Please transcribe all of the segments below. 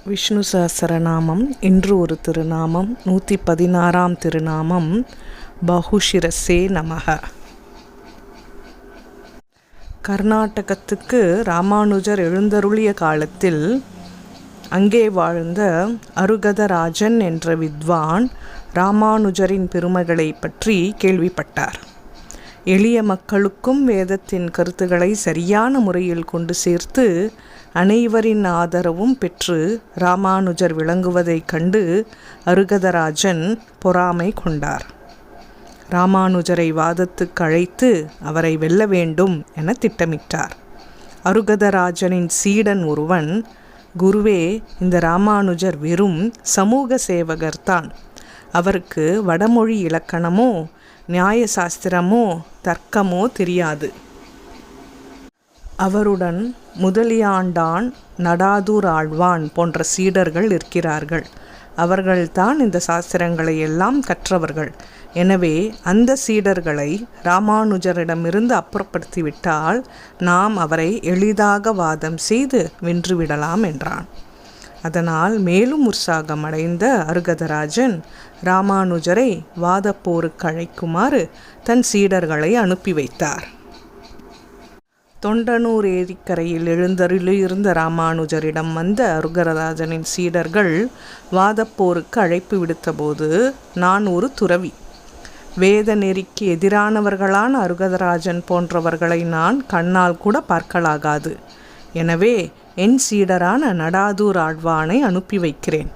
விஷ்ணு சஹஸ்ரநாமம். இன்று ஒரு திருநாமம். 116ஆம் திருநாமம். பகுஷிரசே நமக. கர்நாடகத்துக்கு ராமானுஜர் எழுந்தருளிய காலத்தில் அங்கே வாழ்ந்த அருகதராஜன் என்ற வித்வான் ராமானுஜரின் பெருமைகளை பற்றி கேள்விப்பட்டார். எளிய மக்களுக்கும் வேதத்தின் கருத்துக்களை சரியான முறையில் கொண்டு சேர்த்து அனைவரின் ஆதரவும் பெற்று ராமானுஜர் விளங்குவதைக் கண்டு அருகதராஜன் பொறாமை கொண்டார். ராமானுஜரை வாதத்துக்கு அழைத்து அவரை வெல்ல வேண்டும் என திட்டமிட்டார். அருகதராஜனின் சீடன் ஒருவன், குருவே, இந்த ராமானுஜர் வெறும் சமூக சேவகர்தான். அவருக்கு வடமொழி இலக்கணமோ நியாயசாஸ்திரமோ தர்க்கமோ தெரியாது. அவருடன் முதலியாண்டான், நடாதூர் ஆழ்வான் போன்ற சீடர்கள் இருக்கிறார்கள். அவர்கள்தான் இந்த சாஸ்திரங்களை எல்லாம் கற்றவர்கள். எனவே அந்த சீடர்களை ராமானுஜரிடமிருந்து அப்புறப்படுத்திவிட்டால் நாம் அவரை எளிதாக வாதம் செய்து வென்றுவிடலாம் என்றான். அதனால் மேலும் உற்சாகம் அடைந்த அருகதராஜன் ராமானுஜரை வாதப்போருக்கு அழைக்குமாறு தன் சீடர்களை அனுப்பி வைத்தார். தொண்டனூர் ஏரிக்கரையில் எழுந்தருளியிருந்த ராமானுஜரிடம் வந்த அருகதராஜனின் சீடர்கள் வாதப்போருக்கு அழைப்பு விடுத்தபோது, நான் ஒரு துறவி. வேத நெறிக்கு எதிரானவர்களான அருகதராஜன் போன்றவர்களை நான் கண்ணால் கூட பார்க்கலாகாது. எனவே என் சீடரான நடாதூர் ஆழ்வானை அனுப்பி வைக்கிறேன்.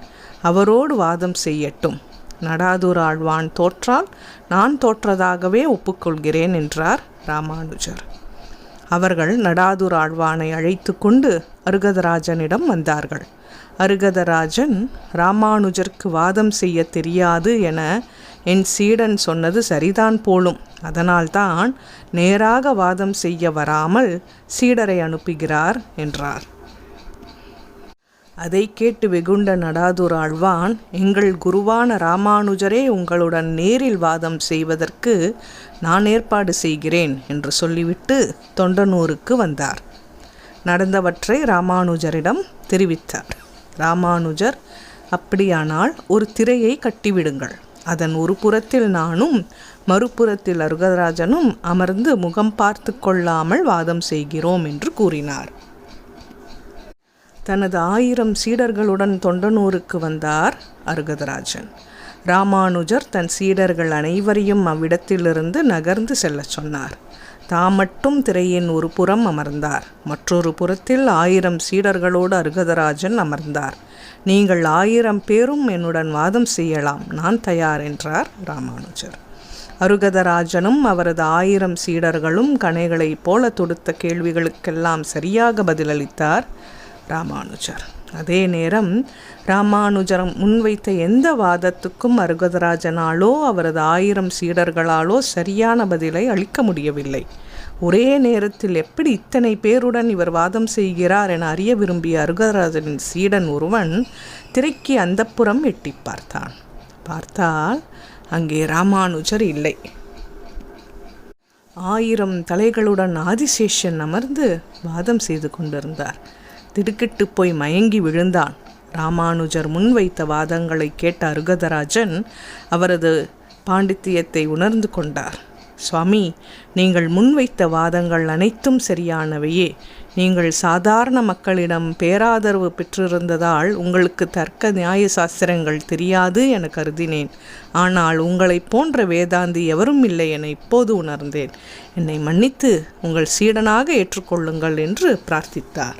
அவரோடு வாதம் செய்யட்டும். நடாதூர் ஆழ்வான் தோற்றால் நான் தோற்றதாகவே ஒப்புக்கொள்கிறேன் என்றார் ராமானுஜர். அவர்கள் நடாதூர் ஆழ்வானை அழைத்து கொண்டு அருகதராஜனிடம் வந்தார்கள். அருகதராஜன், ராமானுஜருக்கு வாதம் செய்ய தெரியாது என என் சீடன் சொன்னது சரிதான் போலும். அதனால்தான் நேராக வாதம் செய்ய வராமல் சீடரை அனுப்புகிறார் என்றார். அதை கேட்டு வெகுண்ட நடாதூர் ஆழ்வான், எங்கள் குருவான ராமானுஜரே உங்களுடன் நேரில் வாதம் செய்வதற்கு நான் ஏற்பாடு செய்கிறேன் என்று சொல்லிவிட்டு தொண்டனூருக்கு வந்தார். நடந்தவற்றை ராமானுஜரிடம் தெரிவித்தார். ராமானுஜர், அப்படியானால் ஒரு திரையை கட்டிவிடுங்கள். அதன் ஒரு புறத்தில் நானும் மறுபுறத்தில் அருகதராஜனும் அமர்ந்து முகம் பார்த்து கொள்ளாமல் வாதம் செய்கிறோம் என்று கூறினார். தனது 1000 சீடர்களுடன் தொண்டனூருக்கு வந்தார் அருகதராஜன். ராமானுஜர் தன் சீடர்கள் அனைவரையும் அவ்விடத்திலிருந்து நகர்ந்து செல்ல சொன்னார். தாம் மட்டும் திரையின் ஒரு புறம் அமர்ந்தார். மற்றொரு புறத்தில் 1000 சீடர்களோடு அருகதராஜன் அமர்ந்தார். நீங்கள் 1000 பேரும் என்னுடன் வாதம் செய்யலாம், நான் தயார் என்றார் ராமானுஜர். அருகதராஜனும் அவரது 1000 சீடர்களும் கணைகளைப் போல தொடுத்த கேள்விகளுக்கெல்லாம் சரியாக பதிலளித்தார் ராமானுஜர். அதே நேரம் ராமானுஜர் முன்வைத்த எந்த வாதத்துக்கும் அருகதராஜனாலோ அவரது 1000 சீடர்களாலோ சரியான பதிலை அளிக்க முடியவில்லை. ஒரே நேரத்தில் எப்படி இத்தனை பேருடன் இவர் வாதம் செய்கிறார் என அறிய விரும்பிய அருகதராஜனின் சீடன் ஒருவன் திரைக்கு அந்தப்புறம் எட்டி பார்த்தால் அங்கே ராமானுஜர் இல்லை. 1000 தலைகளுடன் ஆதிசேஷன் அமர்ந்து வாதம் செய்து கொண்டிருந்தார். திடுக்கிட்டு போய் மயங்கி விழுந்தான். ராமானுஜர் முன்வைத்த வாதங்களை கேட்ட அருகதராஜன் அவரது பாண்டித்தியத்தை உணர்ந்து கொண்டார். சுவாமி, நீங்கள் முன்வைத்த வாதங்கள் அனைத்தும் சரியானவையே. நீங்கள் சாதாரண மக்களிடம் பேராதரவு பெற்றிருந்ததால் உங்களுக்கு தர்க்க நியாய சாஸ்திரங்கள் தெரியாது என கருதினேன். ஆனால் உங்களைப் போன்ற வேதாந்தி எவரும் இல்லை என இப்போது உணர்ந்தேன். என்னை மன்னித்து உங்கள் சீடனாக ஏற்றுக்கொள்ளுங்கள் என்று பிரார்த்தித்தார்.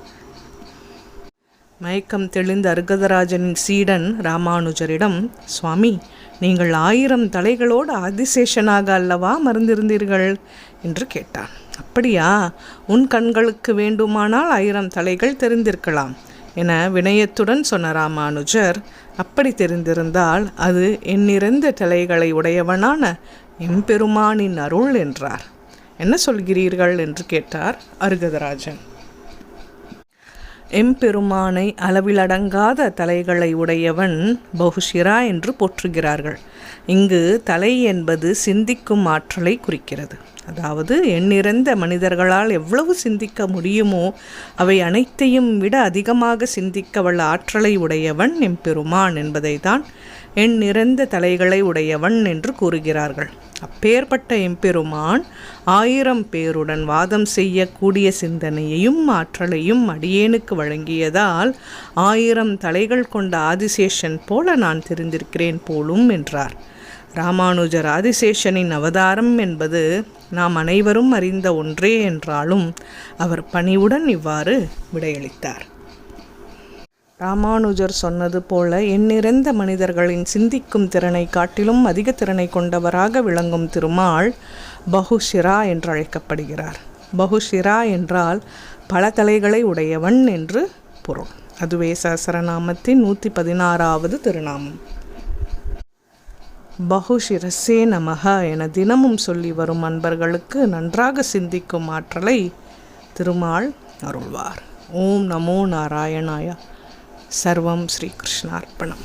மயக்கம் தெளிந்த அருகதராஜனின் சீடன் ராமானுஜரிடம், சுவாமி, நீங்கள் 1000 தலைகளோடு ஆதிசேஷனாக அல்லவா மறந்திருந்தீர்கள் என்று கேட்டான். அப்படியா? உன் கண்களுக்கு வேண்டுமானால் 1000 தலைகள் தெரிந்திருக்கலாம் என வினயத்துடன் சொன்ன ராமானுஜர், அப்படி தெரிந்திருந்தால் அது எண்ணிறந்த தலைகளை உடையவனான எம்பெருமானின் அருள் என்றார். என்ன சொல்கிறீர்கள் என்று கேட்டார் அருகதராஜன். எம்பெருமானை அளவிலடங்காத தலைகளை உடையவன் பகுஷிரா என்று போற்றுகிறார்கள். இங்கு தலை என்பது சிந்திக்கும் ஆற்றலை குறிக்கிறது. அதாவது எண்ணிறந்த மனிதர்களால் எவ்வளவு சிந்திக்க முடியுமோ அவை அனைத்தையும் விட அதிகமாக சிந்திக்க வல்ல ஆற்றலை உடையவன் எம்பெருமான் என்பதை தான் எண்ணிறந்த தலைகளை உடையவன் என்று கூறுகிறார்கள். அப்பேற்பட்ட எம்பெருமான் 1000 பேருடன் வாதம் செய்யக்கூடிய சிந்தனையையும் ஆற்றலையும் அடியேனுக்கு வழங்கியதால் 1000 தலைகள் கொண்ட ஆதிசேஷன் போல நான் தெரிந்திருக்கிறேன் போலும் என்றார். ராமானுஜர் ஆதிசேஷனின் அவதாரம் என்பது நாம் அனைவரும் அறிந்த ஒன்றே என்றாலும் அவர் பணிவுடன் இவ்வாறு விடையளித்தார். ராமானுஜர் சொன்னது போல எண்ணிறந்த மனிதர்களின் சிந்திக்கும் திறனை காட்டிலும் அதிக திறனை கொண்டவராக விளங்கும் திருமால் பகுஷிரா என்று அழைக்கப்படுகிறார். பகுஷிரா என்றால் பல தலைகளை உடையவன் என்று பொருள். அதுவே சஹஸ்ரநாமத்தின் 116வது திருநாமம். பகுஷிரசே நமக என தினமும் சொல்லி வரும் அன்பர்களுக்கு நன்றாக சிந்திக்கும் ஆற்றலை திருமால் அருள்வார். ஓம் நமோ நாராயணாய. சர்வம் ஸ்ரீகிருஷ்ணார்ப்பணம்.